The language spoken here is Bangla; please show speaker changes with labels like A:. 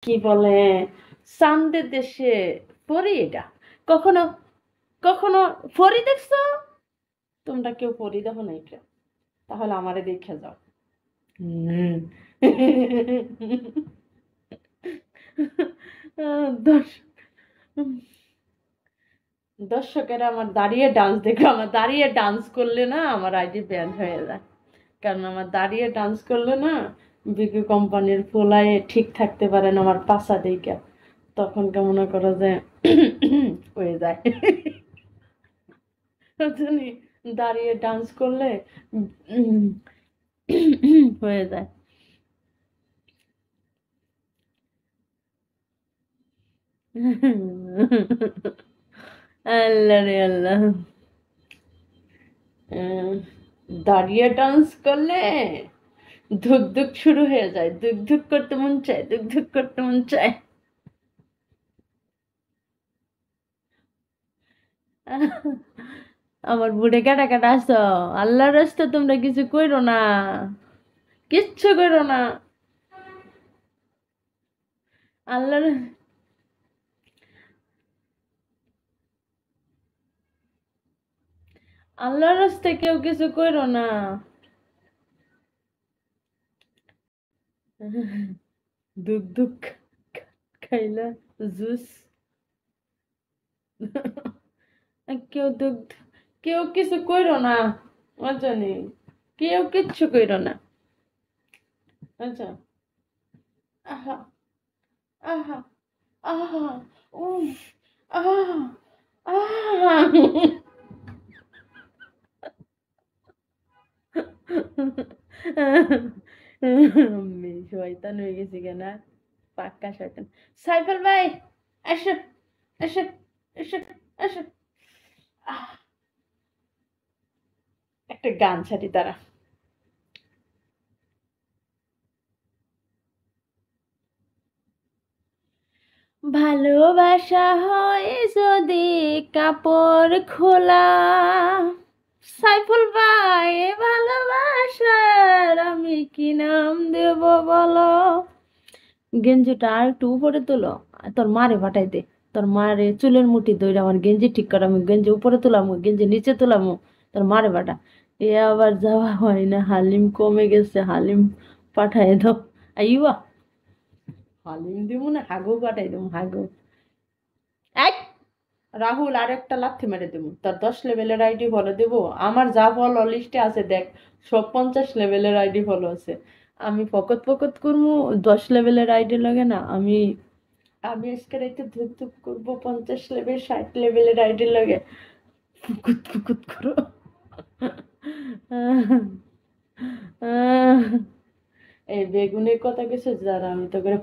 A: কি বলে চান্দের দেশে পরি এটা। কখনো কখনো পরি দেখছো? তোমরা কেউ পরি দেখো না এটা? তাহলে আমারে দেখে যাও। হুম। দর্শক দর্শকেরা আমার দাঁড়িয়ে ডান্স দেখে, আমার দাঁড়িয়ে ডান্স করলে না আমার আইডি ব্যান হয়ে যায়। কারণ আমার দাঁড়িয়ে ডান্স করলে না বিকি কোম্পানির পোলায় ঠিক থাকতে পারে না আমার পাশা দিকে, তখন মনে করো যে হয়ে যায়। জানি দাঁড়িয়ে ডান্স করলে উম, হয়ে যায়। আল্লাহ রে আল্লাহ। আহ, দাঁড়িয়ে ডান্স করলে ধুক ধুক শুরু হয়ে যায়, ধুক ধুক করতে মন চায়, ধুক ধুক করতে মন চায়। আমার বুড়ে কাটা কাটা আসো। আল্লাহর রাস্তা তোমরা কিছু কইরো না, কিচ্ছু করো না। আল্লাহর আল্লাহর রাস্তায় কেউ কিছু কইরো না। দুধ দুধ খাইলা জুস। কেউ দুধ, কেউ কিছু কইরো না। জানি কেউ কিচ্ছু কইরো না। আচ্ছা। আহা আহা আহা উফ আহা আহা। আমি শয়তান হয়ে গেছি কেন? পাক্কা শয়তান। সাইফাল ভাই আসো, আসো, আসো, আসো। আহ, একটা গান ছাড়ি তারা। ভালোবাসা হয় যদি কাপড় খোলা, সাইফুল ভাই এ ভালোবাসার আমি কি নাম দেব বলো? গেঞ্জিটা আর একটু উপরে তোলো, আর তোর মারে পাঠাই দে। তোর মারে চুলের মুঠি ধরে আমার গেঞ্জি ঠিক করাম, গেঞ্জি উপরে তোলাম, গেঞ্জি নিচে তোলাম, তোর মারে পাঠা। এ আবার যাওয়া হয় না, হালিম কমে গেছে, হালিম পাঠাই দাও। আইবা, হালিম দিব না হাগু পাঠাই দেবো, হাগু। এক রাহুল আর একটা লাথি মেরে দেবো, তার 10 লেভেলের আইডি ফলো দেবো। আমার যা ফলো লিস্টে আছে দেখ, সব 50 লেভেলের আইডি ফলো আছে। আমি ফকত ফকত করবো 10 লেভেলের আইডি লাগে না। আমি আমি আজকে রাইতে ধুপ ধুপ করবো 50 লেভেল 60 লেভেলের আইডি লাগে। ফুকুত ফুকুত করো। এই বেগুনের কথা কিছু যারা আমি তো করে